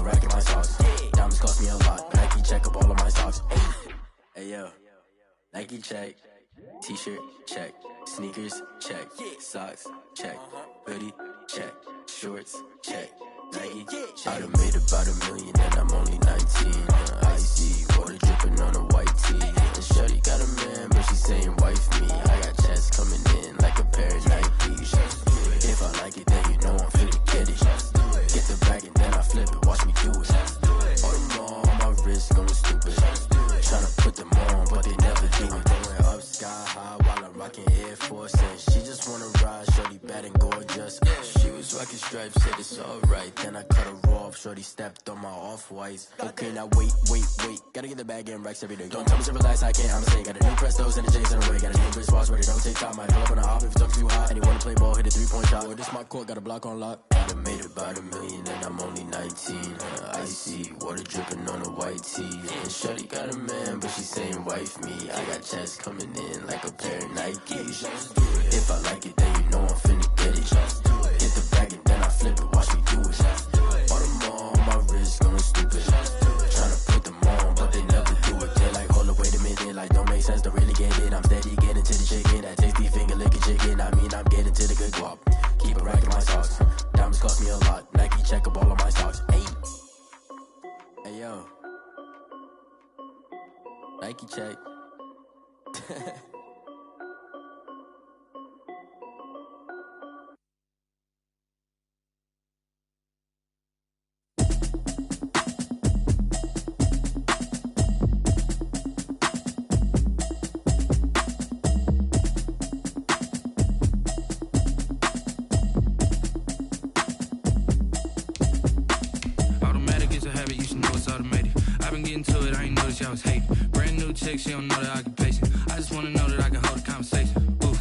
a rack in my socks. Diamonds cost me a lot. Nike check up all of my socks. Hey yo, Nike check. T-shirt check. Sneakers check. Socks check. Hoodie check. Shorts check. Nike check. I done made about $1 million and I'm only 19. Icy water dripping on a white tee. And shorty got a man, but she saying wife me. I got checks coming in like a pair of Nikes. If I like it, then you know I'm finna get it. Get the bag and then I flip it. Watch me do it. All them all on my wrist going stupid. Tryna put them on, but they never do it. Going up sky high while I'm rocking Air Force. And she just wanna ride, shorty bad and gorgeous. She was rocking stripes, said it's alright. Then I cut her off, shorty stepped on my off-whites. Okay, now wait. Gotta get the bag and racks every day. Don't tell me to relax, I can't, I'm saying. Got a new Prestos and a J's in the way. Got a new wristwatch where they don't take time. I pull up on a hop if it's too hot. And he wanna play ball, hit a 3-point shot. Well, this my court, got a block on lock. I done made about $1 million and I'm only 19. Icy water dripping on a white tee. And shorty got a man, but she saying wife me. I got checks coming in like a pair of Nikes. If I like it, then you know I'm finna get it. Hit the bag and then I flip it, watch me do it. All them all on my wrist going stupid. Tryna put them on, but they never do it. They're like, hold up, wait a minute, like don't make sense, don't really get it. I'm steady getting to the chicken, that tasty finger licking chicken. I mean, I'm getting to the good guap. Keep a rack in my socks. Diamonds cost me a lot. Nike check up all of my stocks. Hey yo, Nike check. To it, I ain't noticed y'all was hating. Brand new chick, she don't know the occupation. I just wanna know that I can hold a conversation. Oof,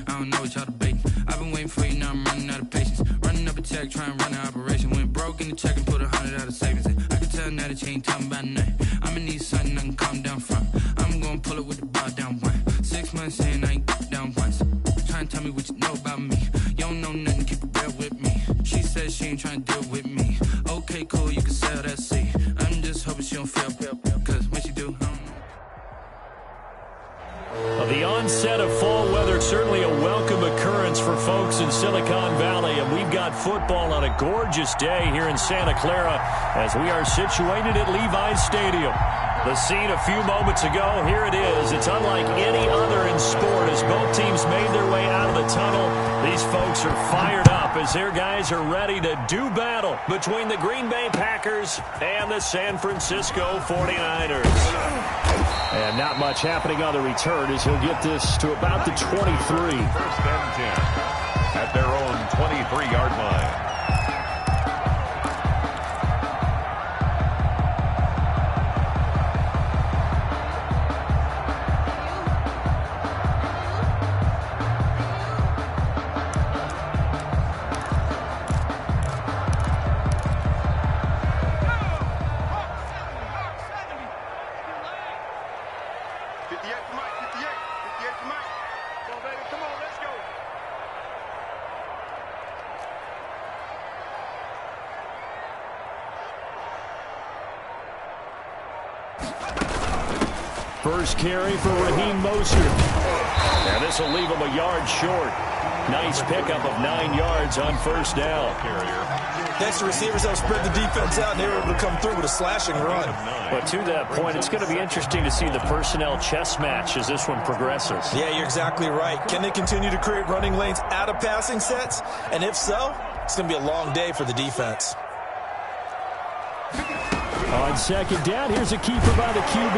I don't know what y'all debating. I've been waiting for you, now I'm running out of patience. Running up a check, trying to run an operation. Went broke in the check and put 100 out of savings in. I can tell now that you ain't talking about nothing. I'ma need something I can calm down from. I'm gonna pull it with the bar down one. 6 months saying I ain't down once. Trying to tell me what you know about me. You don't know nothing, keep it real with me. She says she ain't trying to deal with me. Okay, cool, you can sell that seat. I'm just hoping she don't feel cause when she do, I don't know. Well, the onset of fall weather, certainly a welcome occurrence for folks in Silicon Valley, and we've got football on a gorgeous day here in Santa Clara as we are situated at Levi's Stadium. The scene a few moments ago, here it is. It's unlike any other in sport as both teams made their way out of the tunnel. These folks are fired up as their guys are ready to do battle between the Green Bay Packers and the San Francisco 49ers. And not much happening on the return as he'll get this to about the 23. First and 10 at their own 23-yard line. First carry for Raheem Mostert. And this will leave him a yard short. Nice pickup of 9 yards on first down. Next, the receivers have spread the defense out, and they were able to come through with a slashing run. But to that point, it's going to be interesting to see the personnel chess match as this one progresses. Yeah, you're exactly right. Can they continue to create running lanes out of passing sets? And if so, it's going to be a long day for the defense. On second down, here's a keeper by the QB.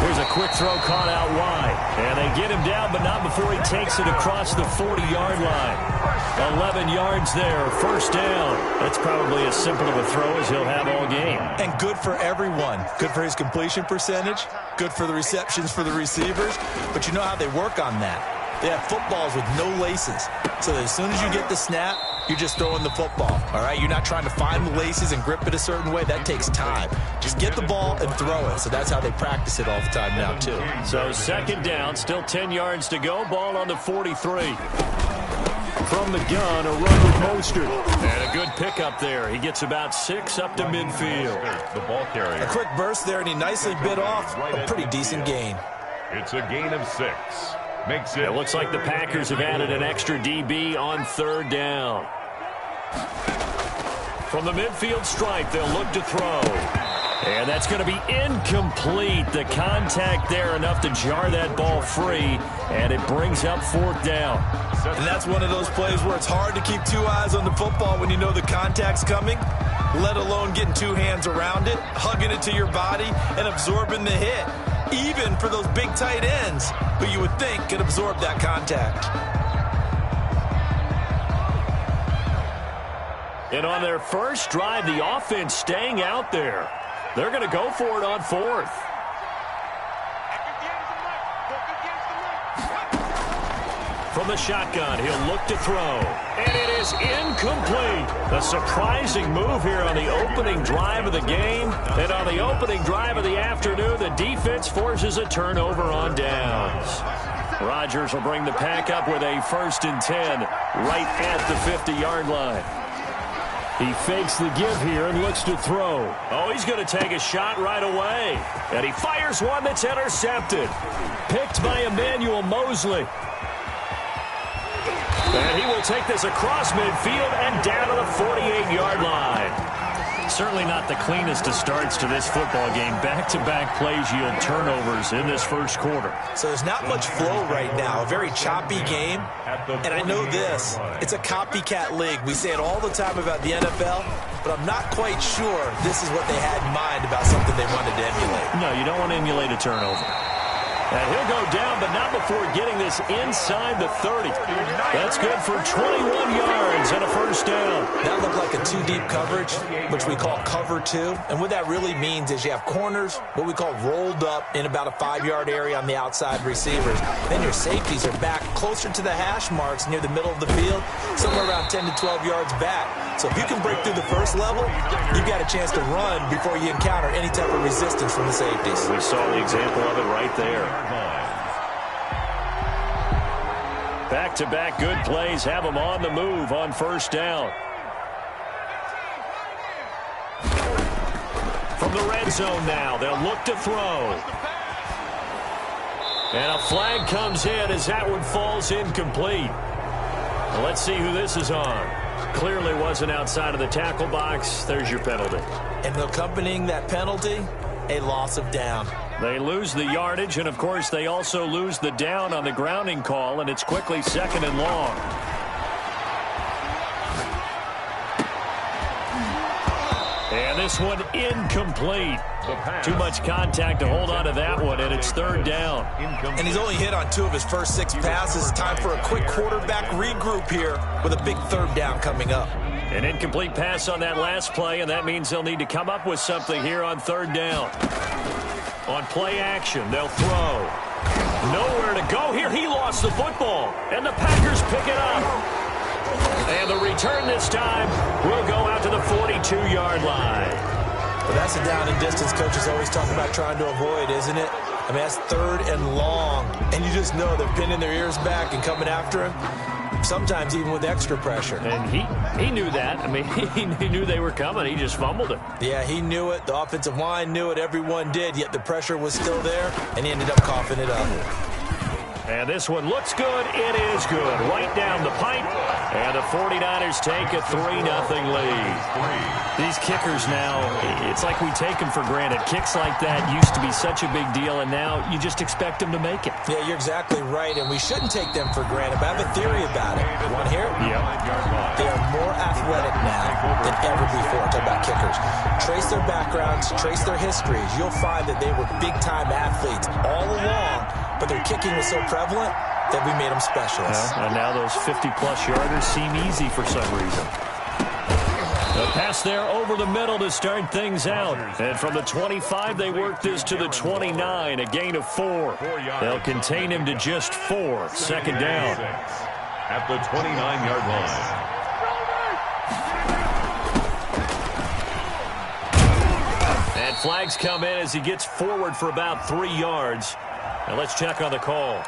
Here's a quick throw caught out wide. And they get him down, but not before he takes it across the 40-yard line. 11 yards there, first down. That's probably as simple of a throw as he'll have all game. And good for everyone. Good for his completion percentage. Good for the receptions for the receivers. But you know how they work on that. They have footballs with no laces. So that as soon as you get the snap, you're just throwing the football, all right? You're not trying to find the laces and grip it a certain way. That takes time. Just get the ball and throw it. So that's how they practice it all the time now, too. So second down, still 10 yards to go. Ball on the 43. From the gun, a run with Mostert. And a good pickup there. He gets about 6 up to midfield. The ball carrier. A quick burst there, and he nicely bit off a pretty decent gain. It's a gain of 6. Makes it. It looks like the Packers have added an extra DB on 3rd down. From the midfield stripe, they'll look to throw. And that's going to be incomplete. The contact there enough to jar that ball free, and it brings up 4th down. And that's one of those plays where it's hard to keep 2 eyes on the football when you know the contact's coming, let alone getting 2 hands around it, hugging it to your body, and absorbing the hit, even for those big tight ends who you would think could absorb that contact. And on their first drive, the offense staying out there. They're going to go for it on 4th. From the shotgun, he'll look to throw. And it is incomplete. A surprising move here on the opening drive of the game. And on the opening drive of the afternoon, the defense forces a turnover on downs. Rodgers will bring the pack up with a 1st and 10 right at the 50-yard line. He fakes the give here and looks to throw. Oh, he's going to take a shot right away. And he fires one that's intercepted. Picked by Emmanuel Mosley. And he will take this across midfield and down to the 48-yard line. Certainly not the cleanest of starts to this football game. Back-to-back plays yield turnovers in this first quarter. So there's not much flow right now. A very choppy game. And I know this. It's a copycat league. We say it all the time about the NFL, but I'm not quite sure this is what they had in mind about something they wanted to emulate. No, you don't want to emulate a turnover. And he'll go down, but not before getting this inside the 30. That's good for 21 yards and a 1st down. That looked like a 2-deep coverage, which we call cover 2. And what that really means is you have corners, what we call rolled up in about a 5-yard area on the outside receivers. Then your safeties are back closer to the hash marks near the middle of the field, somewhere around 10 to 12 yards back. So if you can break through the first level, you've got a chance to run before you encounter any type of resistance from the safeties. We saw the example of it right there. Back-to-back good plays have them on the move on 1st down. From the red zone now, they'll look to throw. And a flag comes in as that one falls incomplete. Well, let's see who this is on. Clearly wasn't outside of the tackle box. There's your penalty. And accompanying that penalty, a loss of down. They lose the yardage, and, of course, they also lose the down on the grounding call, and it's quickly 2nd and long. And this one incomplete. Too much contact to hold on to that one, and it's 3rd down. And he's only hit on 2 of his first 6 passes. Time for a quick quarterback regroup here with a big 3rd down coming up. An incomplete pass on that last play, and that means they'll need to come up with something here on 3rd down. On play action, they'll throw. Nowhere to go here. He lost the football, and the Packers pick it up. And the return this time will go out to the 42-yard line. Well, that's a down and distance coaches always talk about trying to avoid, isn't it? I mean, that's 3rd and long, and you just know they're pinning their ears back and coming after him. Sometimes even with extra pressure. And he knew that. I mean, he knew they were coming. He just fumbled it. Yeah, he knew it. The offensive line knew it. Everyone did, yet the pressure was still there, and he ended up coughing it up. And this one looks good. It is good. Right down the pipe. And the 49ers take a 3-0 lead. These kickers now, it's like we take them for granted. Kicks like that used to be such a big deal, and now you just expect them to make it. Yeah, you're exactly right, and we shouldn't take them for granted, but I have a theory about it. You want to hear it? Yeah. They are more athletic now than ever before. Talk about kickers. Trace their backgrounds, trace their histories. You'll find that they were big-time athletes all along, but their kicking was so prevalent that we made them specialists. And now those 50-plus yarders seem easy for some reason. The pass there over the middle to start things out. And from the 25, they work this to the 29, a gain of 4. They'll contain him to just 4. 2nd down. At the 29-yard line. And flags come in as he gets forward for about 3 yards. Now let's check on the call.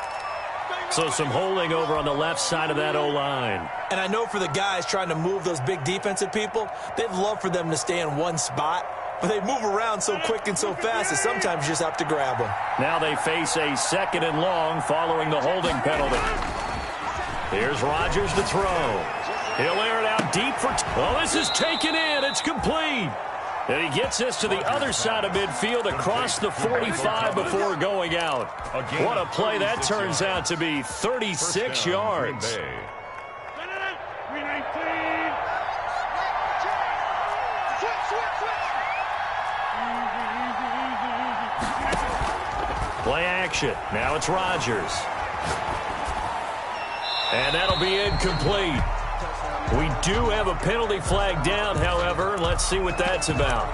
So some holding over on the left side of that O-line. And I know for the guys trying to move those big defensive people, they'd love for them to stay in one spot. But they move around so quick and so fast that sometimes you just have to grab them. Now they face a 2nd and long following the holding penalty. Here's Rodgers to throw. He'll air it out deep for... Oh, this is taken in. It's complete. And he gets this to the other side of midfield across the 45 before going out. What a play that turns out to be. 36 yards. Play action. Now it's Rodgers. And that'll be incomplete. We do have a penalty flag down, however. Let's see what that's about.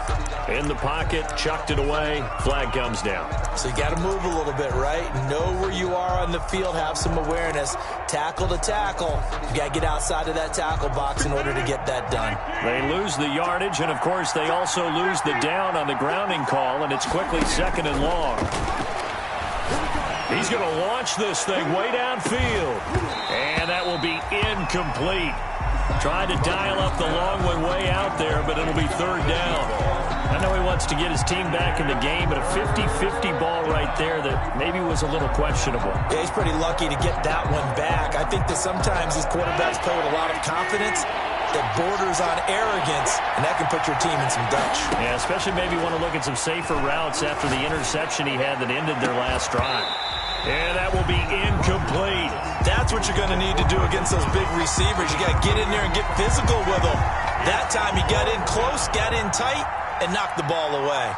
In the pocket, chucked it away. Flag comes down. So you got to move a little bit, right? Know where you are on the field. Have some awareness. Tackle to tackle. You got to get outside of that tackle box in order to get that done. They lose the yardage, and, of course, they also lose the down on the grounding call, and it's quickly 2nd and long. He's going to launch this thing way downfield. And that will be incomplete. Trying to dial up the long one way out there, but it'll be 3rd down. I know he wants to get his team back in the game, but a 50-50 ball right there that maybe was a little questionable. Yeah, he's pretty lucky to get that one back. I think that sometimes these quarterbacks play with a lot of confidence that borders on arrogance, and that can put your team in some dutch. Yeah, especially maybe want to look at some safer routes after the interception he had that ended their last drive. And that will be incomplete. That's what you're going to need to do against those big receivers. You got to get in there and get physical with them. That time he got in close, got in tight, and knocked the ball away.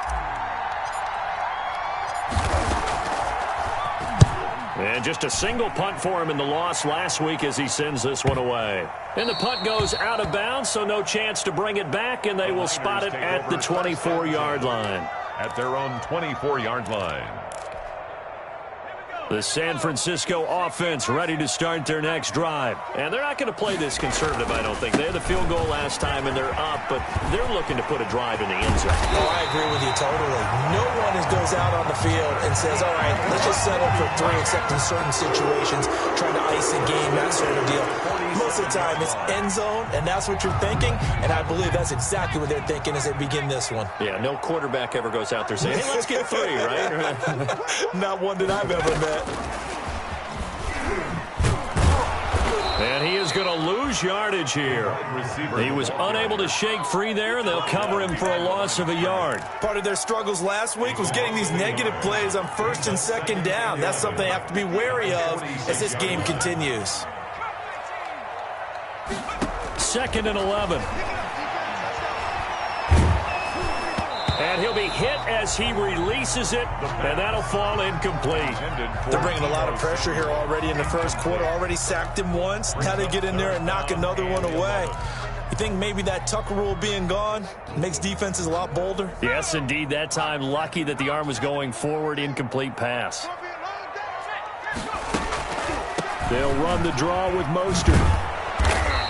And just a single punt for him in the loss last week as he sends this one away. And the punt goes out of bounds, so no chance to bring it back, and they will spot it at the 24-yard line. At their own 24-yard line. The San Francisco offense ready to start their next drive. And they're not going to play this conservative, I don't think. They had the field goal last time, and they're up, but they're looking to put a drive in the end zone. Oh, I agree with you totally. No one goes out on the field and says, all right, let's just settle for 3, except in certain situations, trying to ice the game, that sort of deal. Most of the time, it's end zone, and that's what you're thinking, and I believe that's exactly what they're thinking as they begin this one. Yeah, no quarterback ever goes out there saying, hey, let's get 3, right? Not one that I've ever met. And he is going to lose yardage here. He was unable to shake free there, and they'll cover him for a loss of a yard. Part of their struggles last week was getting these negative plays on 1st and 2nd down. That's something they have to be wary of as this game continues. 2nd and 11. And he'll be hit as he releases it, and that'll fall incomplete. They're bringing a lot of pressure here already in the first quarter. Already sacked him once. Now they get in there and knock another one away. You think maybe that Tucker rule being gone makes defenses a lot bolder? Yes, indeed. That time, lucky that the arm was going forward. Incomplete pass. They'll run the draw with Mostert.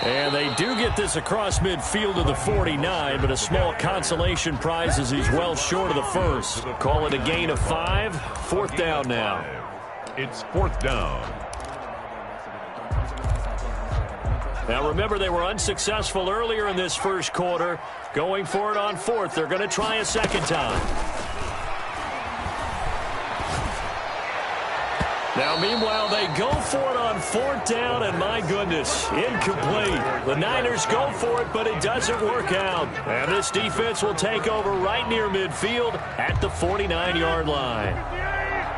And they do get this across midfield to the 49, but a small consolation prize as he's well short of the first. Call it a gain of 5. 4th down now. It's 4th down. Now remember, they were unsuccessful earlier in this first quarter. Going for it on 4th. They're going to try a 2nd time. Now, meanwhile, they go for it on 4th down, and my goodness, incomplete. The Niners go for it, but it doesn't work out. And this defense will take over right near midfield at the 49-yard line.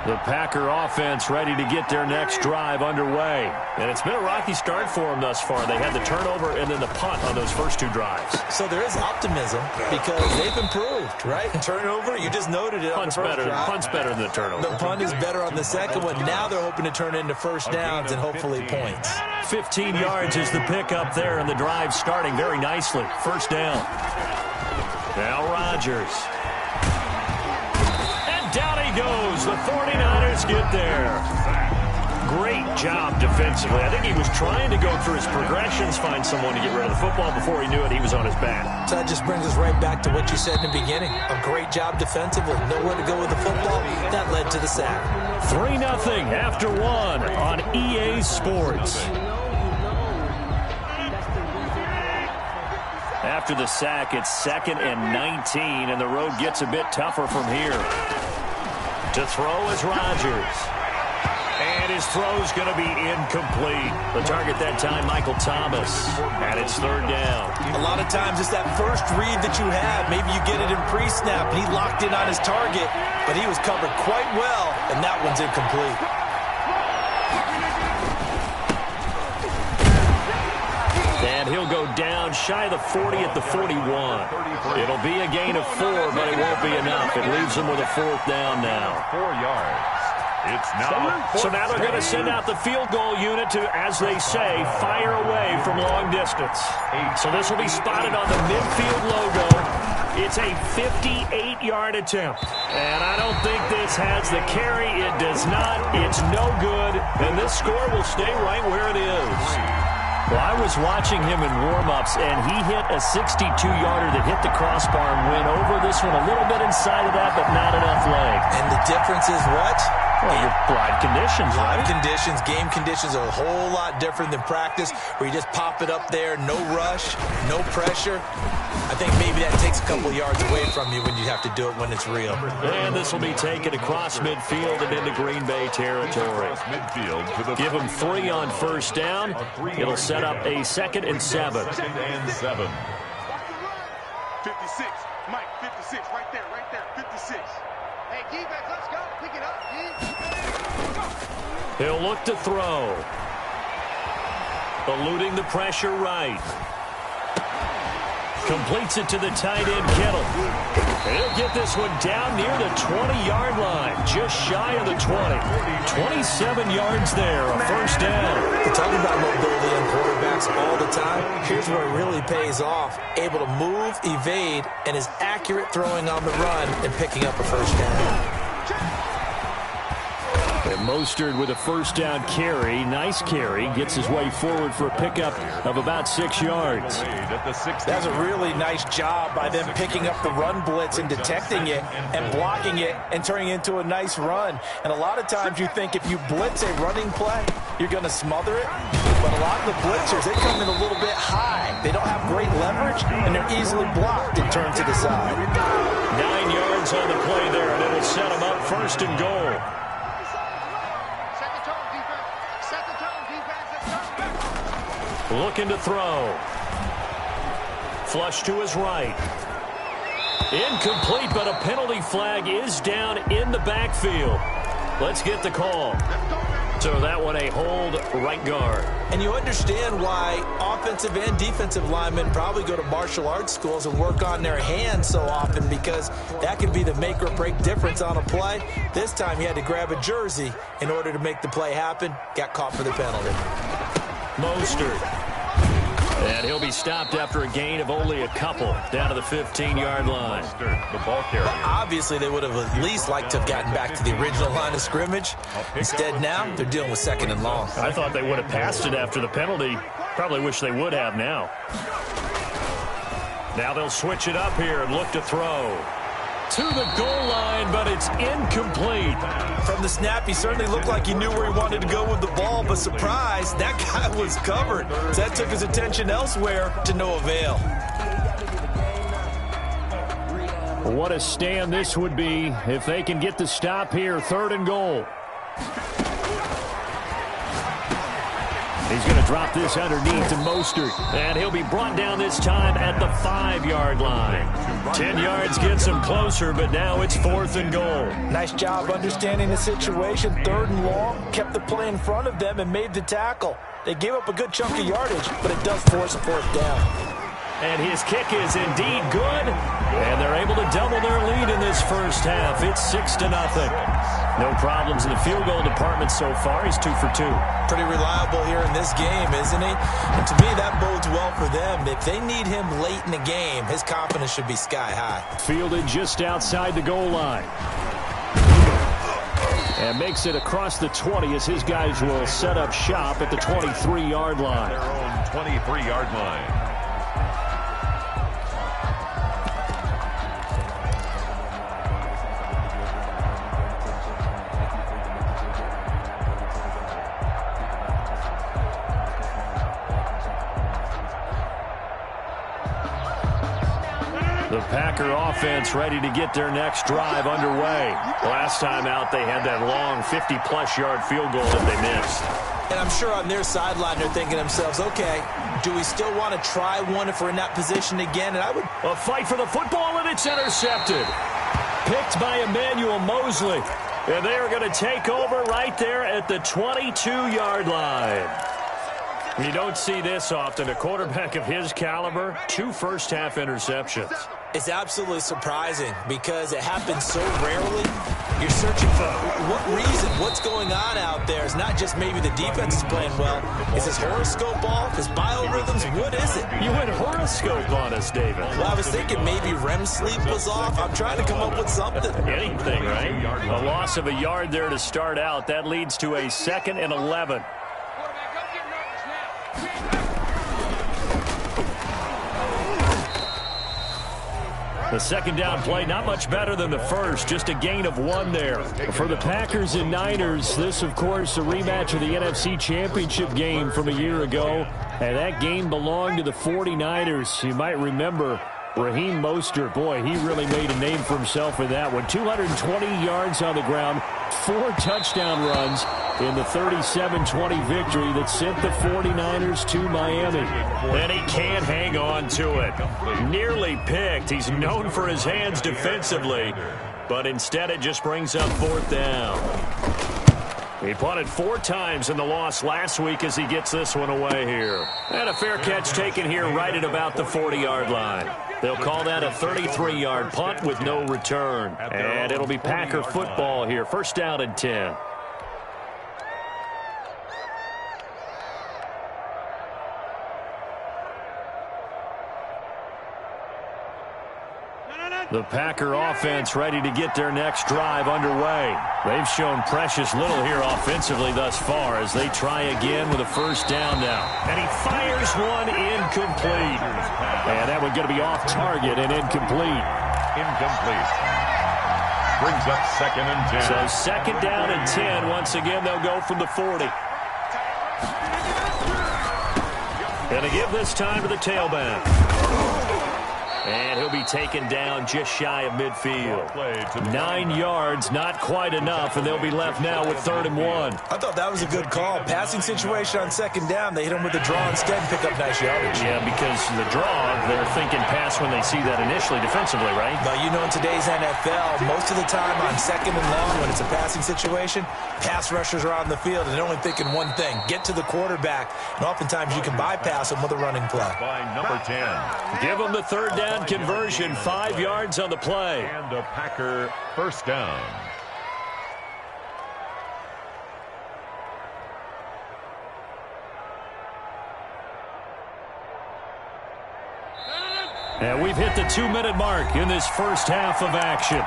The Packer offense ready to get their next drive underway. And it's been a rocky start for them thus far. They had the turnover and then the punt on those first 2 drives. So there is optimism because they've improved, right? Turnover, you just noted it on the first drive. Punt's better than the turnover. The punt is better on the second one. Now they're hoping to turn it into first downs and hopefully points. 15 yards is the pickup there, and the drive starting very nicely. First down. Now Rodgers. Down he goes. The 49ers get there. great job defensively. I think he was trying to go through his progressions, find someone to get rid of the football. Before he knew it, he was on his back. So that just brings us right back to what you said in the beginning. A great job defensively. Nowhere to go with the football. That led to the sack. 3-0 after one on EA Sports. After the sack, it's 2nd and 19, and the road gets a bit tougher from here. To throw is Rodgers. And his throw's going to be incomplete. The target that time, Michael Thomas. And it's 3rd down. A lot of times it's that first read that you have. Maybe you get it in pre-snap, and he locked in on his target, but he was covered quite well, and that one's incomplete. And he'll go down shy of the 40 at the 41. It'll be a gain of 4, but it won't be enough. It leaves them with a 4th down now. 4 yards. It's now. So now they're going to send out the field goal unit to, as they say, fire away from long distance. So this will be spotted on the midfield logo. It's a 58-yard attempt. And I don't think this has the carry. It does not. It's no good. And this score will stay right where it is. Well, I was watching him in warm-ups, and he hit a 62-yarder that hit the crossbar and went over this one a little bit inside of that, but not enough leg. And the difference is what? Well, your live conditions, right? Live conditions, game conditions are a whole lot different than practice, where you just pop it up there, no rush, no pressure. I think maybe that takes a couple yards away from you when you have to do it when it's real. And this will be taken across midfield and into Green Bay territory. Give them 3 on 1st down. It'll set up a 2nd and 7. 2nd and 7. 56. Mike, 56. Right there, 56. Hey, defense, let's go. Pick it up, He'll look to throw. Eluding the pressure right. Completes it to the tight end, Kittle. He'll get this one down near the 20-yard line, just shy of the 20. 27 yards there, a 1st down. We talk about mobility on quarterbacks all the time. Here's where it really pays off. Able to move, evade, and is accurate throwing on the run and picking up a 1st down. And Mostert with a 1st down carry. Nice carry. Gets his way forward for a pickup of about 6 yards. That's a really nice job by them picking up the run blitz and detecting it and blocking it and turning it into a nice run. And a lot of times you think if you blitz a running play, you're going to smother it. But a lot of the blitzers, they come in a little bit high. They don't have great leverage, and they're easily blocked and turned to the side. 9 yards on the play there, and it'll set them up 1st and goal. Looking to throw. Flush to his right. Incomplete, but a penalty flag is down in the backfield. Let's get the call. So that one a hold, right guard. And you understand why offensive and defensive linemen probably go to martial arts schools and work on their hands so often, because that can be the make or break difference on a play. This time he had to grab a jersey in order to make the play happen. Got caught for the penalty. Mostert. And he'll be stopped after a gain of only a couple, down to the 15-yard line. The ball carrier. Well, obviously, they would have at least liked to have gotten back to the original line of scrimmage. Instead, now they're dealing with 2nd and long. I thought they would have passed it after the penalty. Probably wish they would have now. Now they'll switch it up here and look to throw. To the goal line, but it's incomplete. From the snap, he certainly looked like he knew where he wanted to go with the ball, but surprise, that guy was covered. So that took his attention elsewhere to no avail. What a stand this would be if they can get the stop here. 3rd and goal. He's going to drop this underneath to Mostert, and he'll be brought down this time at the 5-yard line. 10 yards gets him closer, but now it's 4th and goal. Nice job understanding the situation. 3rd and long, kept the play in front of them and made the tackle. They gave up a good chunk of yardage, but it does force a 4th down. And his kick is indeed good, and they're able to double their lead in this 1st half. It's 6-0. No problems in the field goal department so far. He's 2 for 2. Pretty reliable here in this game, isn't he? And to me, that bodes well for them. If they need him late in the game, his confidence should be sky high. Fielded just outside the goal line. And makes it across the 20 as his guys will set up shop at the 23-yard line. Their own 23-yard line. The Packer offense ready to get their next drive underway. Last time out, they had that long 50-plus yard field goal that they missed. And I'm sure on their sideline they're thinking to themselves, okay, do we still want to try one if we're in that position again? And I would... A fight for the football, and it's intercepted. Picked by Emmanuel Mosley. And they are going to take over right there at the 22-yard line. You don't see this often. A quarterback of his caliber, 2 first-half interceptions. It's absolutely surprising because it happens so rarely. You're searching for what reason, what's going on out there. It's not just maybe the defense is playing well. Is his horoscope off? His biorhythms? What is it? You went horoscope on us, David. Well, I was thinking maybe REM sleep was off. I'm trying to come up with something. Anything, right? A loss of a yard there to start out. That leads to a 2nd and 11. The second down play, not much better than the first, just a gain of 1 there. For the Packers and Niners, this, of course, a rematch of the NFC Championship game from a year ago. And that game belonged to the 49ers. You might remember Raheem Mostert. Boy, he really made a name for himself with that one. 220 yards on the ground, 4 touchdown runs in the 37-20 victory that sent the 49ers to Miami. And he can't hang on to it. Nearly picked. He's known for his hands defensively, but instead it just brings up 4th down. He punted 4 times in the loss last week as he gets this one away here. And a fair catch taken here right at about the 40-yard line. They'll call that a 33-yard punt with no return. And it'll be Packer football here. 1st down and 10. The Packer offense ready to get their next drive underway. They've shown precious little here offensively thus far as they try again with a 1st down now. And he fires one incomplete. And that one's going to be off target and incomplete. Incomplete. Brings up 2nd and 10. So 2nd down and 10. Once again, they'll go from the 40. And to give this time to the tailback. And he'll be taken down just shy of midfield. 9 yards, not quite enough, and they'll be left now with 3rd and 1. I thought that was a good call. Passing situation on 2nd down. They hit him with the draw instead and pick up nice yardage. Yeah, because the draw, they're thinking pass when they see that initially defensively, right? But you know, in today's NFL, most of the time on 2nd and long, when it's a passing situation, pass rushers are on the field and they're only thinking one thing, get to the quarterback. And oftentimes you can bypass them with a running play. By number 10. Give them the 3rd down conversion, 5 yards on the play. And a Packer 1st down. And we've hit the 2-minute mark in this first half of action.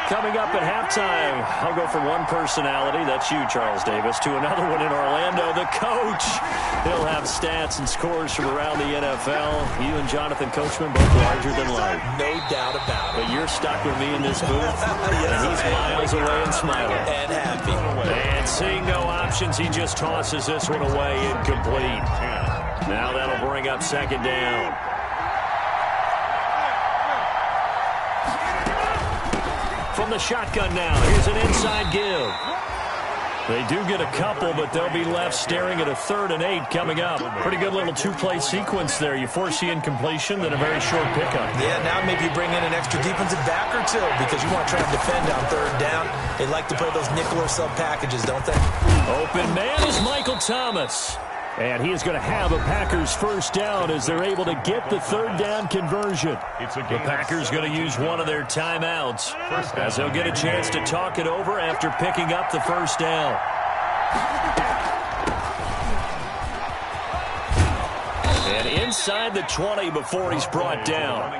Coming up at halftime, I'll go from one personality, that's you, Charles Davis, to another one in Orlando, the coach. He'll have stats and scores from around the NFL. You and Jonathan Coachman, both larger than life. No doubt about it. But you're stuck with me in this booth, and he's miles away and smiling. And happy. And seeing no options, he just tosses this one away incomplete. Now that'll bring up 2nd down. From the shotgun now, here's an inside give. They do get a couple, but they'll be left staring at a 3rd and 8 coming up. Pretty good little 2-play sequence there. You force the incompletion, then a very short pickup. Yeah, now maybe you bring in an extra defensive back or 2 because you want to try to defend on 3rd down. They like to play those nickel or sub packages, don't they? Open man is Michael Thomas. And he is going to have a Packers 1st down as they're able to get the 3rd down conversion. The Packers going to use one of their timeouts as they'll get a chance to talk it over after picking up the 1st down. And inside the 20 before he's brought down.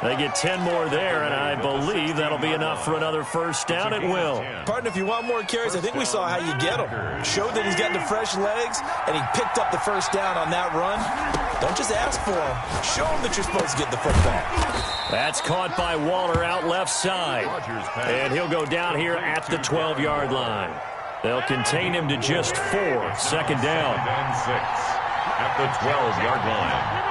They get 10 more there, and I believe that'll be enough for another first down. It will. Partner, if you want more carries, I think we saw how you get them. Showed that he's got the fresh legs, and he picked up the first down on that run. Don't just ask for him. Show him that you're supposed to get the football. That's caught by Waller out left side. And he'll go down here at the 12-yard line. They'll contain him to just 4. Second down. And 6 at the 12-yard line.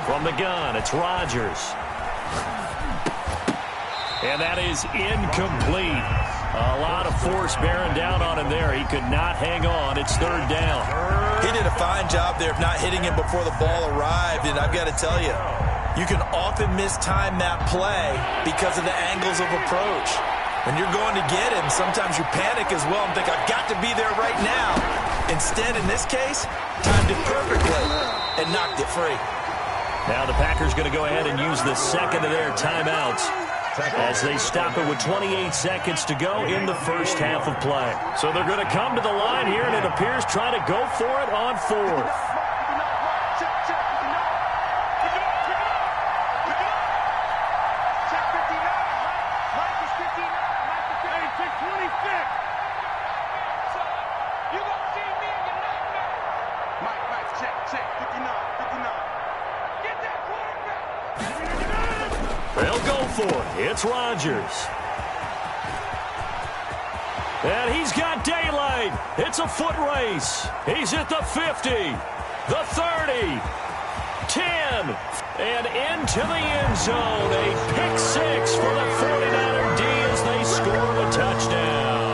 From the gun, it's Rodgers. And that is incomplete. A lot of force bearing down on him there. He could not hang on. It's third down. He did a fine job there of not hitting him before the ball arrived, and I've got to tell you, you can often mistime that play because of the angles of approach. When you're going to get him, sometimes you panic as well and think, I've got to be there right now. Instead, in this case, timed it perfectly and knocked it free. Now the Packers going to go ahead and use the second of their timeouts as they stop it with 28 seconds to go in the first half of play. So they're going to come to the line here, and it appears trying to go for it on 4th. They'll go for it. It's Rodgers. And he's got daylight. It's a foot race. He's at the 50, the 30, 10, and into the end zone. A pick 6 for the 49er D as they score the touchdown.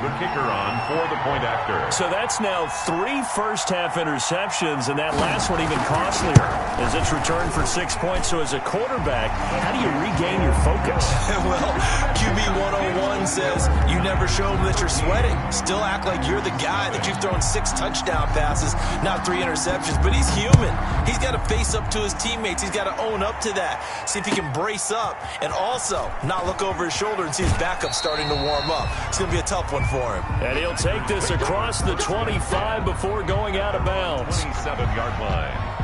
The kicker on for the point after. So that's now 3 first-half interceptions, and that last one even costlier as it's returned for 6 points. So as a quarterback, how do you regain your focus? Well, QB 101 says you never show them that you're sweating. Still act like you're the guy, that you've thrown 6 touchdown passes, not 3 interceptions. But he's human. He's got to face up to his teammates. He's got to own up to that. See if he can brace up and also not look over his shoulder and see his backup starting to warm up. It's going to be a tough one for him. And he'll take this across the 25 before going out of bounds. 27-yard line.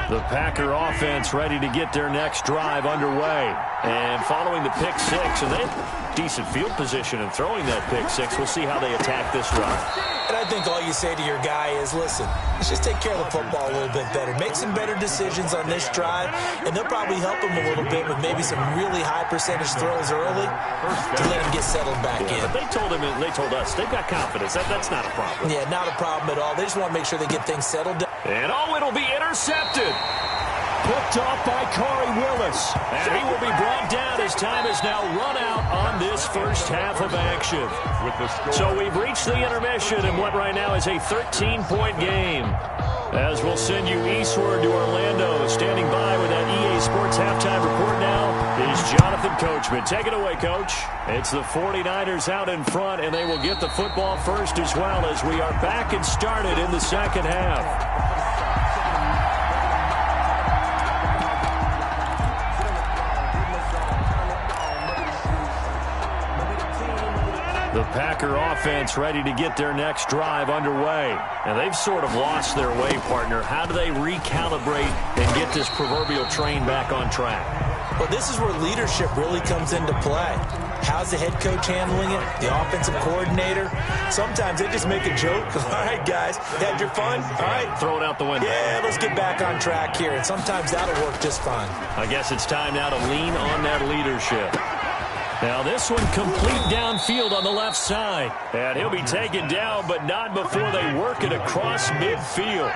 The Packer offense ready to get their next drive underway. And following the pick 6, and they have decent field position in throwing that pick 6. We'll see how they attack this drive. And I think all you say to your guy is, listen, let's just take care of the football a little bit better. Make some better decisions on this drive, and they'll probably help him a little bit with maybe some really high percentage throws early to let him get settled back in. But they told us, they've got confidence. That's not a problem. Yeah, not a problem at all. They just want to make sure they get things settled down. And it'll be intercepted. Picked off by Corey Willis. And he will be brought down as time is now run out on this first half of action. So we've reached the intermission in what right now is a 13-point game. As we'll send you eastward to Orlando. Standing by with that EA Sports halftime report now is Jonathan Coachman. Take it away, Coach. It's the 49ers out in front, and they will get the football first as well as we are back and started in the second half. The Packer offense ready to get their next drive underway. And they've sort of lost their way, partner. How do they recalibrate and get this proverbial train back on track? Well, this is where leadership really comes into play. How's the head coach handling it? The offensive coordinator? Sometimes they just make a joke. All right, guys, had your fun? All right. Throw it out the window. Yeah, let's get back on track here. And sometimes that'll work just fine. I guess it's time now to lean on that leadership. Now this one complete downfield on the left side. And he'll be taken down, but not before they work it across midfield.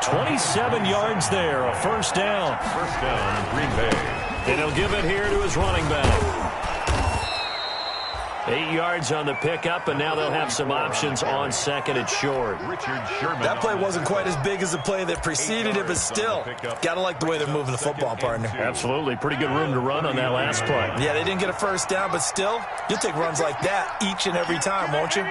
27 yards there, a first down. First down, Green Bay. And he'll give it here to his running back. 8 yards on the pickup, and now they'll have some options on second and short. That play wasn't quite as big as the play that preceded it, but still, got to like the way they're moving the football, partner. Absolutely. Pretty good room to run on that last play. Yeah, they didn't get a first down, but still, you'll take runs like that each and every time, won't you?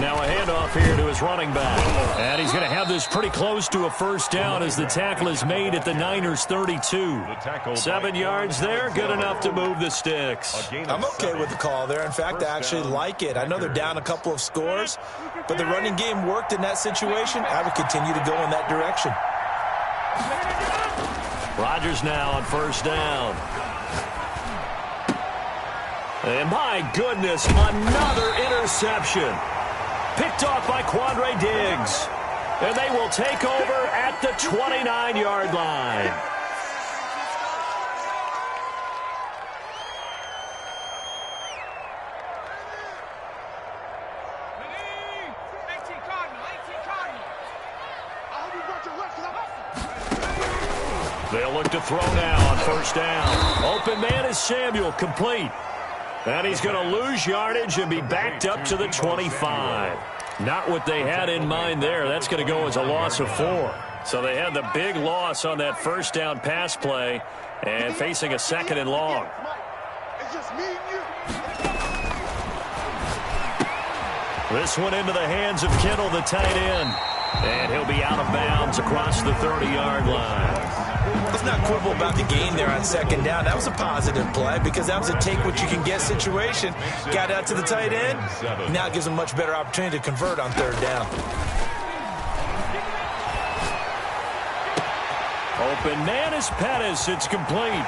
Now a handoff here to his running back. And he's going to have this pretty close to a first down as the tackle is made at the Niners' 32. 7 yards there, good enough to move the sticks. I'm okay with the call there. In fact, I actually like it. I know they're down a couple of scores, but the running game worked in that situation. I would continue to go in that direction. Rodgers now on first down. And my goodness, another interception. Picked off by Quandre Diggs. And they will take over at the 29-yard line. They'll look to throw now on first down. Open man is Samuel, complete. And he's going to lose yardage and be backed up to the 25. Not what they had in mind there. That's going to go as a loss of 4. So they had the big loss on that first down pass play and facing a 2nd and long. It's just me and you. This one into the hands of Kittle, the tight end. And he'll be out of bounds across the 30-yard line. Let's not quibble about the gain there on 2nd down. That was a positive play because that was a take-what-you-can-get situation. Got out to the tight end. Now it gives them much better opportunity to convert on 3rd down. Open man is Pettis. It's complete.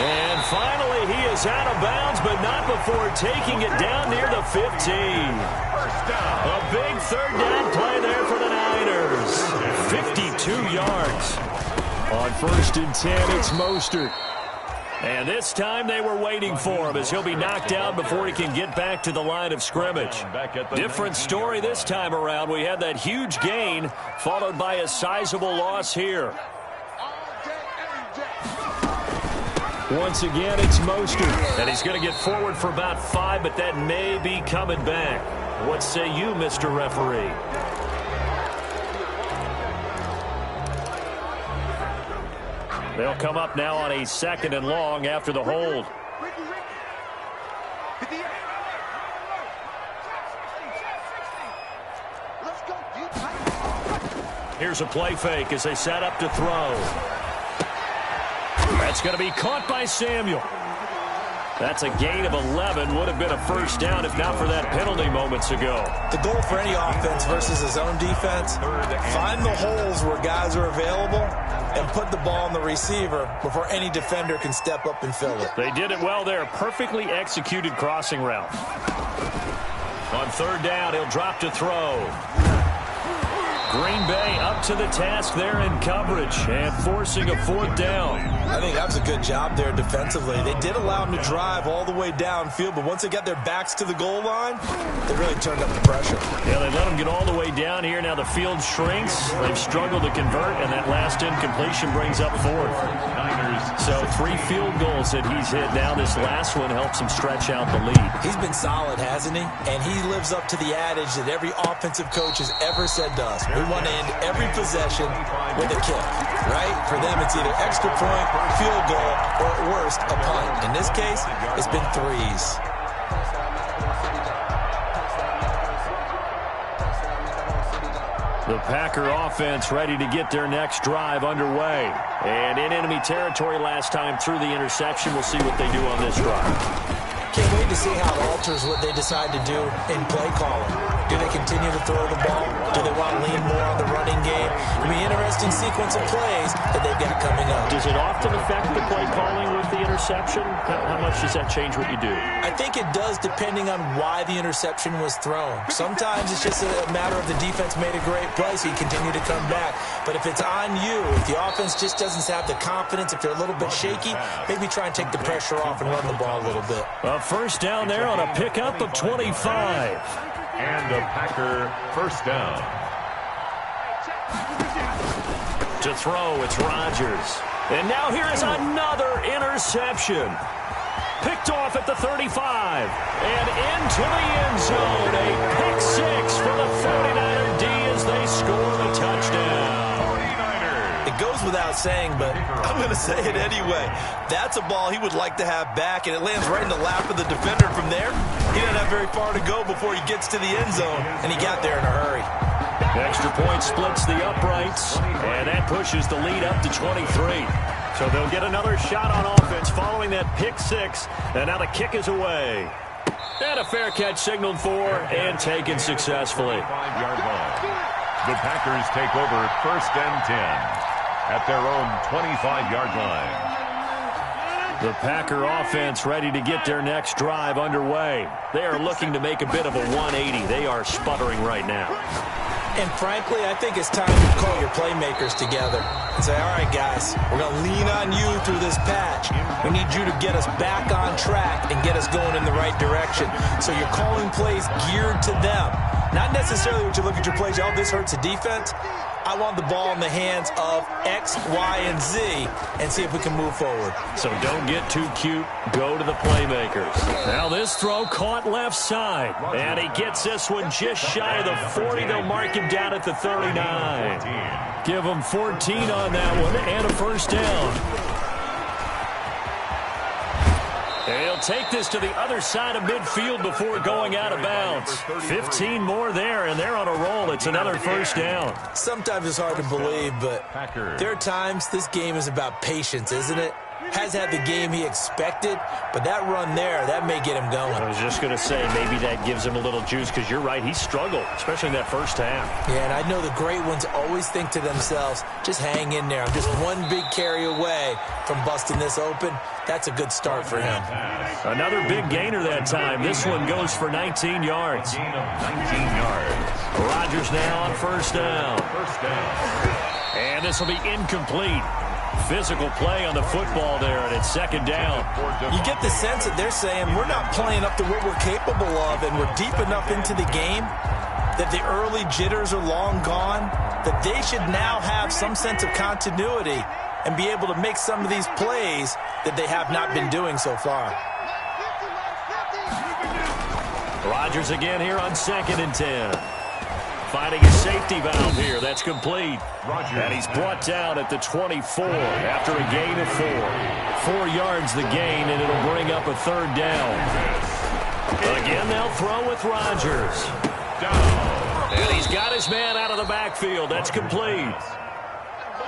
And finally, he is out of bounds, but not before taking it down near the 15. A big 3rd down play there for the Niners. 52 yards. On 1st and 10, it's Mostert. And this time they were waiting for him as he'll be knocked down before he can get back to the line of scrimmage. Different story this time around. We had that huge gain followed by a sizable loss here. Once again, it's Mostert. And he's going to get forward for about 5, but that may be coming back. What say you, Mr. Referee? They'll come up now on a 2nd and long after the hold. Here's a play fake as they set up to throw. That's going to be caught by Samuel. That's a gain of 11. Would have been a first down if not for that penalty moments ago. The goal for any offense versus a zone defense, find the holes where guys are available and put the ball on the receiver before any defender can step up and fill it. They did it well there. Perfectly executed crossing route. On 3rd down, he'll drop to throw. Green Bay up to the task there in coverage and forcing a 4th down. I think that was a good job there defensively. They did allow them to drive all the way downfield, but once they got their backs to the goal line, they really turned up the pressure. Yeah, they let them get all the way down here. Now the field shrinks. They've struggled to convert, and that last incompletion brings up 4th. So 3 field goals that he's hit. Now this last one helps him stretch out the lead. He's been solid, hasn't he? And he lives up to the adage that every offensive coach has ever said to us. We want to end every possession with a kick, right? For them, it's either extra point, field goal, or at worst, a punt. In this case, it's been 3s. The Packer offense ready to get their next drive underway. And in enemy territory last time through the interception. We'll see what they do on this drive. Can't wait to see how it alters what they decide to do in play calling. Do they continue to throw the ball? Do they want to lean more on the running game? It'll be an interesting sequence of plays that they've got coming up. Does it often affect the play calling with the interception? How much does that change what you do? I think it does depending on why the interception was thrown. Sometimes it's just a matter of the defense made a great play, so you continue to come back. But if it's on you, if the offense just doesn't have the confidence, if they're a little bit shaky, maybe try and take the pressure off and run the ball a little bit. A first down there on a pickup of 25. And a Packer first down. To throw, it's Rodgers. And now here is another interception. Picked off at the 35. And into the end zone. A pick 6 for the 49er D as they score the touchdown. It goes without saying, but I'm going to say it anyway. That's a ball he would like to have back, and it lands right in the lap of the defender from there. He didn't have very far to go before he gets to the end zone, and he got there in a hurry. Extra point splits the uprights, and that pushes the lead up to 23. So they'll get another shot on offense following that pick six, and now the kick is away. And a fair catch signaled for and taken successfully. 5-yard line. The Packers take over 1st and 10 at their own 25-yard line. The Packer offense ready to get their next drive underway. They are looking to make a bit of a 180. They are sputtering right now. And frankly, I think it's time to call your playmakers together and say, all right, guys, we're going to lean on you through this patch. We need you to get us back on track and get us going in the right direction. So you're calling plays geared to them. Not necessarily what you look at your plays, oh, this hurts the defense. I want the ball in the hands of X, Y, and Z and see if we can move forward. So don't get too cute. Go to the playmakers. Now this throw caught left side. And he gets this one just shy of the 40. They'll mark him down at the 39. Give him 14 on that one and a first down. He'll take this to the other side of midfield before going out of bounds. 15 more there, and they're on a roll. It's another first down. Sometimes it's hard to believe, but there are times this game is about patience, isn't it? Has had the game he expected, but that run there, that may get him going. I was just going to say, maybe that gives him a little juice, because you're right, he struggled, especially in that first half. Yeah, and I know the great ones always think to themselves, just hang in there. I'm just one big carry away from busting this open. That's a good start for him. Another big gainer that time. This one goes for 19 yards. 19 yards. Rodgers now on first down. And this will be incomplete. Physical play on the football there, and it's second down. You get the sense that they're saying we're not playing up to what we're capable of, and we're deep enough into the game that the early jitters are long gone, that they should now have some sense of continuity and be able to make some of these plays that they have not been doing so far. Rodgers again here on 2nd and 10. Finding a safety valve here. That's complete. And he's brought down at the 24 after a gain of 4. 4 yards the gain, and it'll bring up a third down. Again, they'll throw with Rodgers. And he's got his man out of the backfield. That's complete.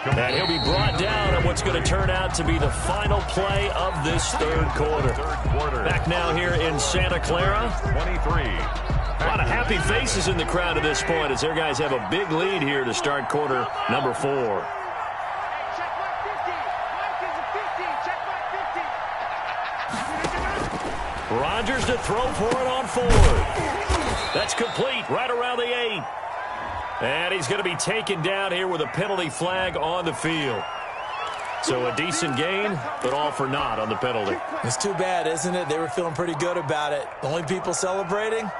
And he'll be brought down on what's going to turn out to be the final play of this third quarter. Back now here in Santa Clara. 23. A lot of happy faces in the crowd at this point as their guys have a big lead here to start quarter number 4. Rodgers to throw for it on 4th. That's complete right around the 8. And he's going to be taken down here with a penalty flag on the field. So a decent gain, but all for naught on the penalty. It's too bad, isn't it? They were feeling pretty good about it. The only people celebrating,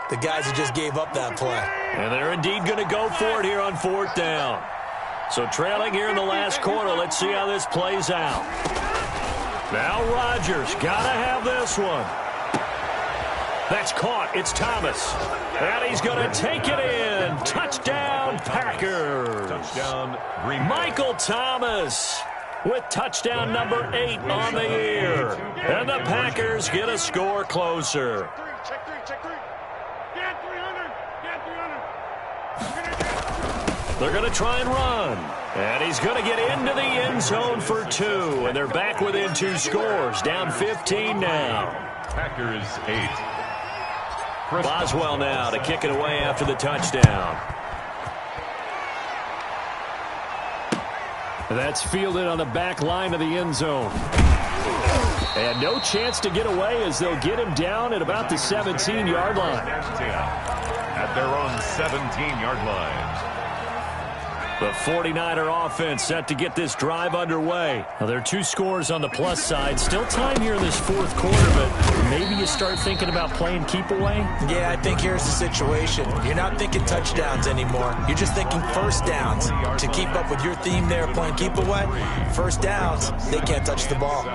the guys who just gave up that play. And they're indeed going to go for it here on 4th down. So trailing here in the last quarter, let's see how this plays out. Now Rodgers, got to have this one. That's caught. It's Thomas. And he's going to take it in. Touchdown, Packers. Touchdown, Green Bay. Michael Thomas with touchdown number 8 on the year. And the Packers get a score closer. Check three. Get 300. Get 300. They're going to try and run. And he's going to get into the end zone for 2. And they're back within 2 scores. Down 15 now. Packers 8. Boswell now to kick it away after the touchdown. That's fielded on the back line of the end zone. And no chance to get away as they'll get him down at about the 17-yard line. At their own 17-yard line. The 49er offense set to get this drive underway. Now, there are 2 scores on the plus side. Still time here in this 4th quarter, but maybe you start thinking about playing keep away? Yeah, I think here's the situation. You're not thinking touchdowns anymore. You're just thinking first downs. To keep up with your theme there, playing keep away, first downs, they can't touch the ball.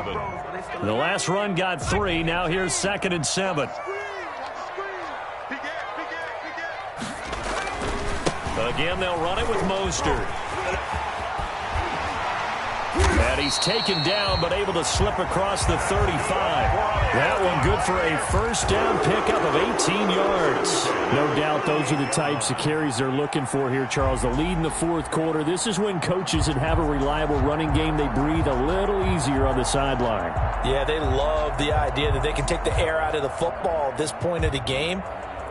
The last run got 3. Now here's 2nd and 7. Again, they'll run it with Mostert. And he's taken down, but able to slip across the 35. That one good for a first down pickup of 18 yards. No doubt those are the types of carries they're looking for here, Charles. The lead in the fourth quarter. This is when coaches that have a reliable running game, they breathe a little easier on the sideline. Yeah, they love the idea that they can take the air out of the football at this point of the game.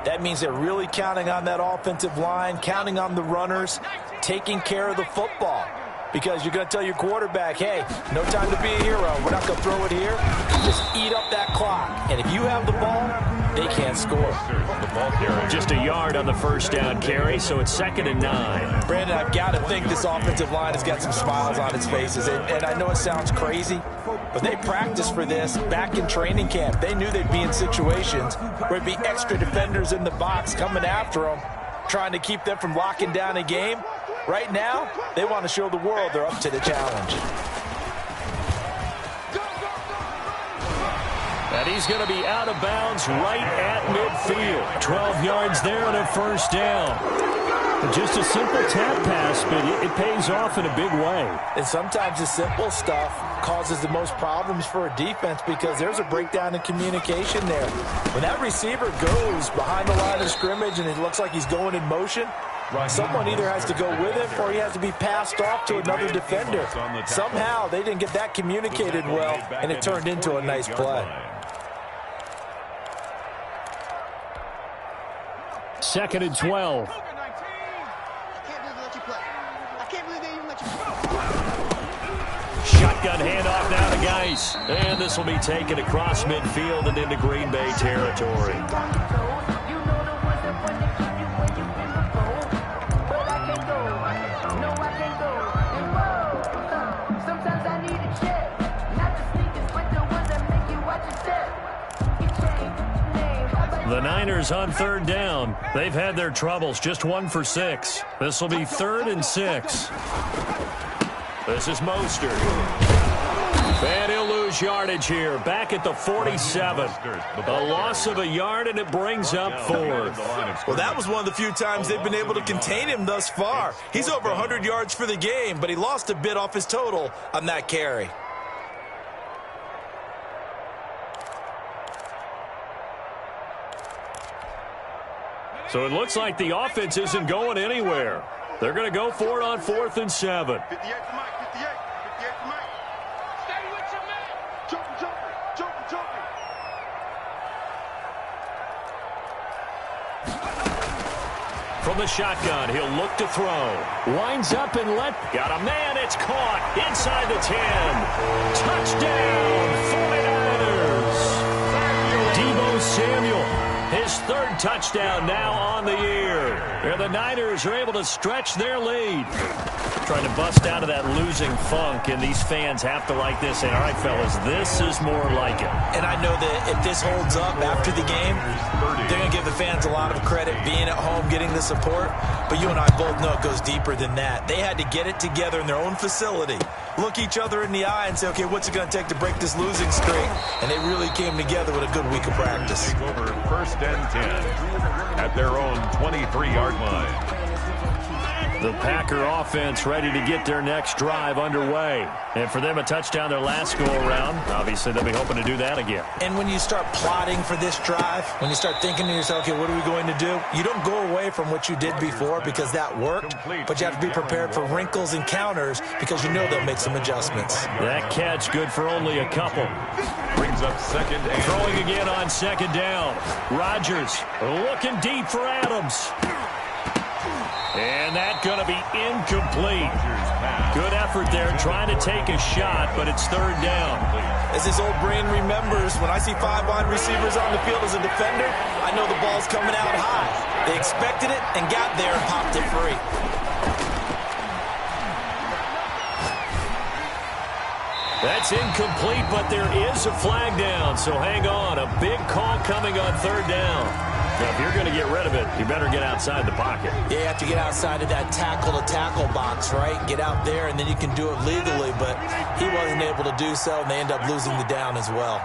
That means they're really counting on that offensive line, counting on the runners, taking care of the football. Because you're going to tell your quarterback, hey, no time to be a hero. We're not going to throw it here. Just eat up that clock. And if you have the ball, they can't score. Just a yard on the first down carry, so it's 2nd and 9. Brandon, I've got to think this offensive line has got some smiles on its faces. And I know it sounds crazy, but they practiced for this back in training camp. They knew they'd be in situations where it'd be extra defenders in the box coming after them, trying to keep them from locking down a game. Right now, they want to show the world they're up to the challenge. And he's going to be out of bounds right at midfield. 12 yards there and a first down. Just a simple tap pass, but it pays off in a big way. And sometimes the simple stuff causes the most problems for a defense because there's a breakdown in communication there. When that receiver goes behind the line of scrimmage and it looks like he's going in motion, someone either has to go with him or he has to be passed off to another defender. Somehow they didn't get that communicated well, and it turned into a nice play. 2nd and 12. Shotgun handoff now to Geis. And this will be taken across midfield and into Green Bay territory. The Niners on 3rd down. They've had their troubles, just 1 for 6. This will be 3rd and 6. This is Mostert. And he'll lose yardage here, back at the 47. A loss of a yard, and it brings up 4th. Well, that was one of the few times they've been able to contain him thus far. He's over 100 yards for the game, but he lost a bit off his total on that carry. So it looks like the offense isn't going anywhere. They're going to go for it on 4th and 7. 58 to Mike, 58 to Mike. Stay with your man. Jumping. From the shotgun, he'll look to throw. Winds up and got a man. It's caught inside the 10. Touchdown, 49ers. Deebo Samuel. His 3rd touchdown now on the year. And the Niners are able to stretch their lead. Trying to bust out of that losing funk, and these fans have to like this. Say, all right, fellas, this is more like it. And I know that if this holds up after the game, they're going to give the fans a lot of credit being at home, getting the support. But you and I both know it goes deeper than that. They had to get it together in their own facility, look each other in the eye and say, okay, what's it going to take to break this losing streak? And they really came together with a good week of practice. Take over 1st and 10 at their own 23-yard line. The Packer offense ready to get their next drive underway. And for them, a touchdown their last go-around. Obviously, they'll be hoping to do that again. And when you start plotting for this drive, when you start thinking to yourself, okay, what are we going to do? You don't go away from what you did before because that worked, but you have to be prepared for wrinkles and counters because you know they'll make some adjustments. That catch good for only a couple. Brings up 2nd and Throwing again on 2nd down. Rodgers looking deep for Adams. And that's going to be incomplete. Good effort there trying to take a shot, but it's 3rd down. As his old brain remembers, when I see 5 wide receivers on the field as a defender, I know the ball's coming out high. They expected it and got there and popped it free. That's incomplete, but there is a flag down, so hang on. A big call coming on 3rd down. Now, if you're going to get rid of it, you better get outside the pocket. Yeah, you have to get outside of that tackle-to-tackle box, right? Get out there, and then you can do it legally, but he wasn't able to do so, and they end up losing the down as well.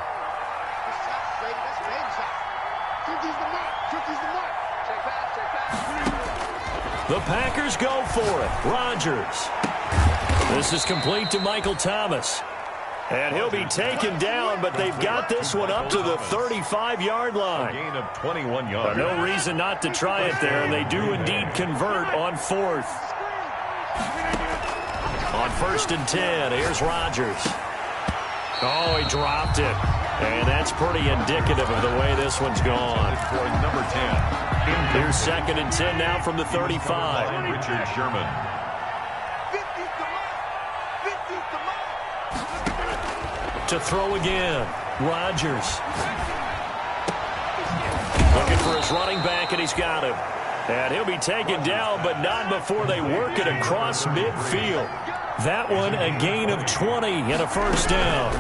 The Packers go for it. Rodgers. This is complete to Michael Thomas. And he'll be taken down, but they've got this one up to the 35-yard line. A gain of 21 yards. No reason not to try it there, and they do indeed convert on 4th. On 1st and 10, here's Rodgers. Oh, he dropped it. And that's pretty indicative of the way this one's gone. For number 10. Here's 2nd and 10 now from the 35. Richard Sherman. To throw again, Rodgers. Looking for his running back, and he's got him. And he'll be taken down, but not before they work it across midfield. That one, a gain of 20 and a first down.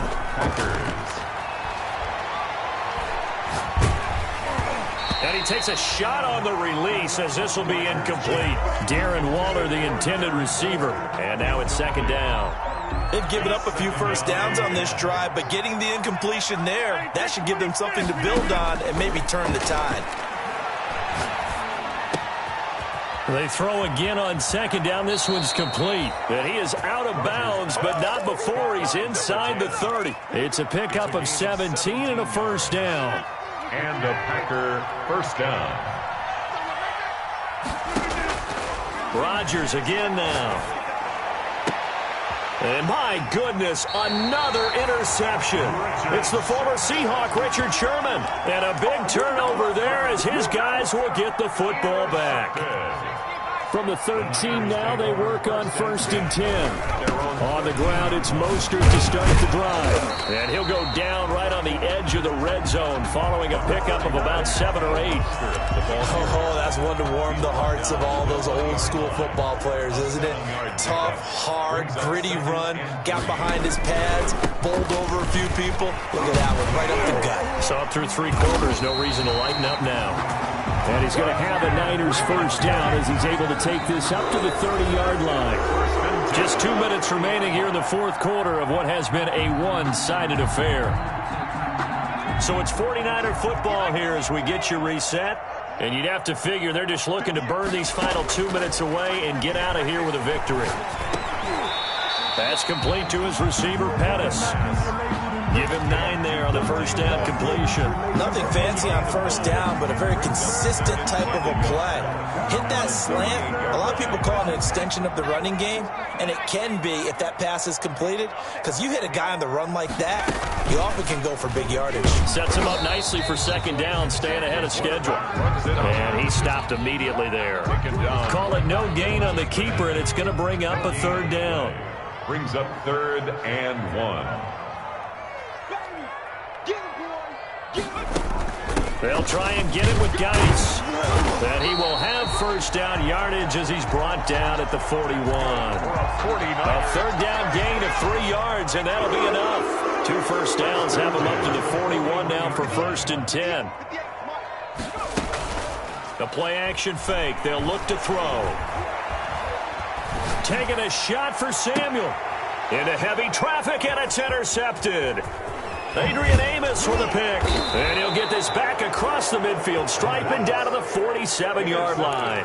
And he takes a shot on the release as this will be incomplete. Darren Waller, the intended receiver. And now it's 2nd down. They've given up a few first downs on this drive, but getting the incompletion there, that should give them something to build on and maybe turn the tide. They throw again on 2nd down. This one's complete. And he is out of bounds, but not before he's inside the 30. It's a pickup of 17 and a first down. And a Packer first down. Rodgers again now. And my goodness, another interception. It's the former Seahawk, Richard Sherman. And a big turnover there as his guys will get the football back. From the 13 now, they work on 1st and 10. On the ground, it's Mostert to start the drive. And he'll go down right on the edge of the red zone following a pickup of about 7 or 8. Oh, that's one to warm the hearts of all those old school football players, isn't it? Tough, hard, gritty run, got behind his pads, bowled over a few people. Look at that one, right up the gut. Saw it through 3 quarters, no reason to lighten up now. And he's going to have a Niners first down as he's able to take this up to the 30-yard line. Just 2 minutes remaining here in the 4th quarter of what has been a one-sided affair. So it's 49er football here as we get you reset. And you'd have to figure they're just looking to burn these final 2 minutes away and get out of here with a victory. That's complete to his receiver, Pettis. Give him 9 there on the first down completion. Nothing fancy on first down, but a very consistent type of a play. Hit that slant. A lot of people call it an extension of the running game, and it can be if that pass is completed, because you hit a guy on the run like that, you often can go for big yardage. Sets him up nicely for 2nd down, staying ahead of schedule. And he stopped immediately there. Call it no gain on the keeper, and it's going to bring up a 3rd down. Brings up 3rd and 1. They'll try and get it with Geis. And he will have first down yardage as he's brought down at the 41. A 3rd down gain of 3 yards, and that'll be enough. 2 first downs have him up to the 41 now for 1st and 10. The play action fake. They'll look to throw. Taking a shot for Samuel. Into heavy traffic, and it's intercepted. Adrian Amos with a pick. And he'll get this back across the midfield, striping down to the 47-yard line.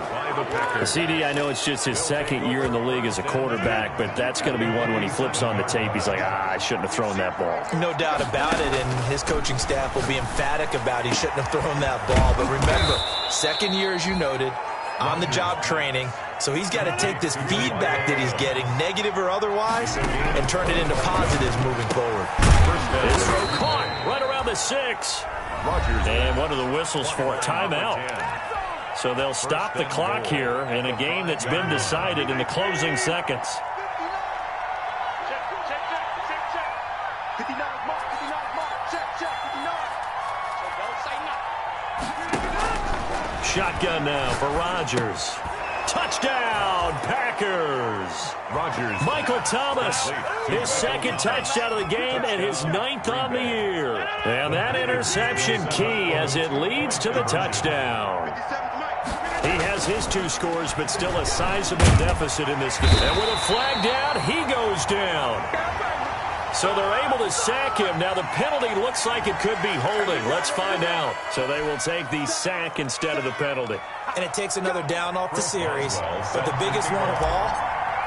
The CD, I know it's just his 2nd year in the league as a quarterback, but that's going to be one when he flips on the tape, he's like, I shouldn't have thrown that ball. No doubt about it, and his coaching staff will be emphatic about he shouldn't have thrown that ball. But remember, 2nd year, as you noted, on-the-job training. So he's got to take this feedback that he's getting, negative or otherwise, and turn it into positives moving forward. This throw caught right around the 6. And one of the whistles for a timeout. So they'll stop the clock here in a game that's been decided in the closing seconds. Shotgun now for Rodgers. Touchdown, Packers. Rodgers. Michael Thomas, his 2nd touchdown of the game and his 9th on the year. And that interception key as it leads to the touchdown. He has his 2 scores, but still a sizable deficit in this game. And with a flag down, he goes down. So they're able to sack him. Now the penalty looks like it could be holding. Let's find out. So they will take the sack instead of the penalty. And it takes another down off the series. But the biggest one of all,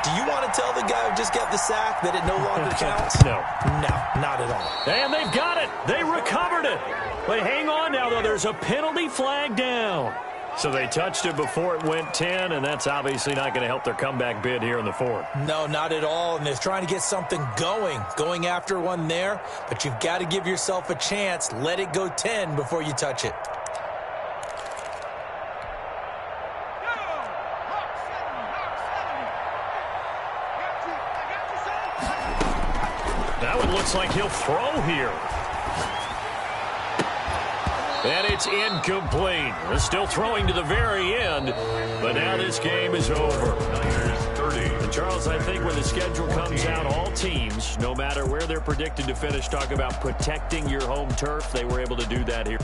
Do you want to tell the guy who just got the sack that it no longer counts? No. No, not at all. And they've got it. They recovered it. But hang on now, though. There's a penalty flag down. So they touched it before it went 10, and that's obviously not going to help their comeback bid here in the fourth. No, not at all, and they're trying to get something going after one there, but you've got to give yourself a chance. Let it go 10 before you touch it. That one looks like he'll throw here. And it's incomplete. They're still throwing to the very end, but now this game is over. And Charles, I think when the schedule comes out, all teams, no matter where they're predicted to finish, talk about protecting your home turf. They were able to do that here.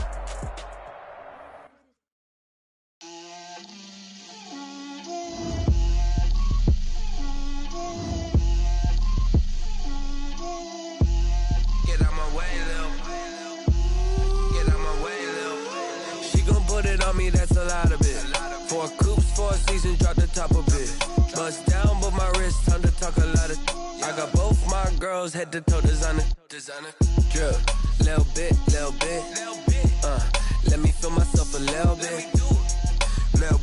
That's a lot of it. 4 coops, 4 seasons, drop the top of it. Bust down, but my wrist, time to talk a lot of. I got both my girls head to toe designer. Drip, little bit. Let me feel myself a little bit. Little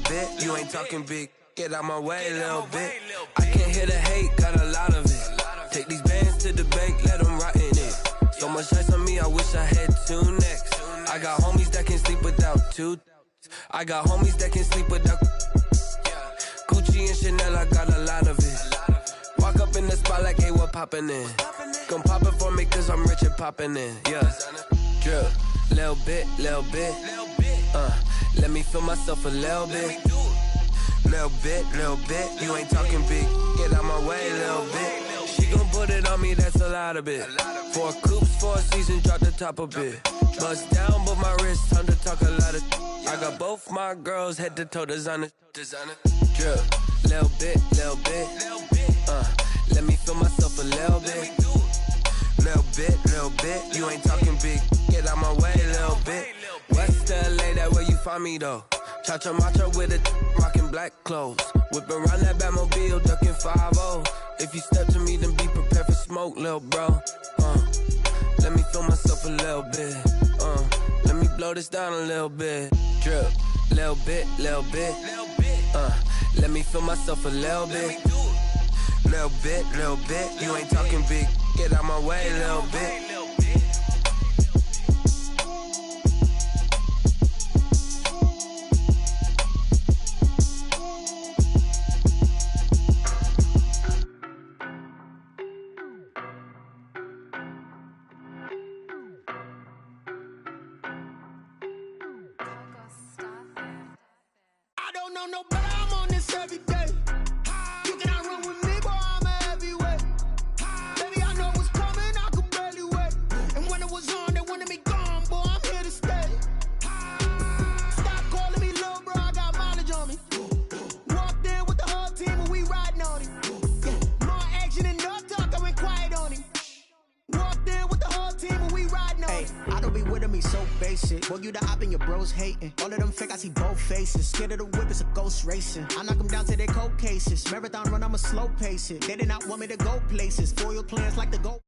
bit. You ain't talking big. Get out my way, little bit. I can't hear the hate, got a lot of it. Take these bands to the bank, let them rot in it. So much ice on me, I wish I had 2 necks. I got homies that can sleep without 2. I got homies that can sleep without Gucci and Chanel, I got a lot of it. Walk up in the spot like, hey, what poppin' in? Come pop it for me, cause I'm rich and poppin' in. Yeah, drip, little bit. Let me feel myself a little bit. Little bit. You ain't talking big. Get out my way, little bit. She gon' put it on me, that's a lot of it. 4 coops, 4 seasons, drop the top of it. Bust down, but my wrist, time to talk a lot of. I got both my girls head to toe designer. Drip, little bit. Let me feel myself a little bit. Little bit. You ain't talking big. Get out my way, little bit. West LA, that where you find me though. Cha-cha macha with a rockin' black clothes. Whip around that Batmobile, ducking 5-0. If you step to me, then be prepared for smoke, little bro. Let me feel myself a little bit. Let me blow this down a little bit. Drip, little bit. Let me feel myself a little bit. Little bit. You ain't talking big. Get out my way, little bit. No better, I'm on this every day. You cannot run with me, boy, I'm a heavyweight. Baby, I know what's coming, I could barely wait. And when it was on, they wanted me gone, boy, I'm here to stay. Stop calling me little bro, I got mileage on me. Walked in with the whole team and we riding on him. More action and no talk, I went quiet on him. Walked in with the whole team and we riding on him. I don't be with me so basic. Boy, you the op and your bros hating. All of them fake, I see both faces. Scared of the whip, it's a ghost racing. I knock them down to their cold cases. Marathon run, I'ma slow pace it. They did not want me to go places. Foil plans like the go.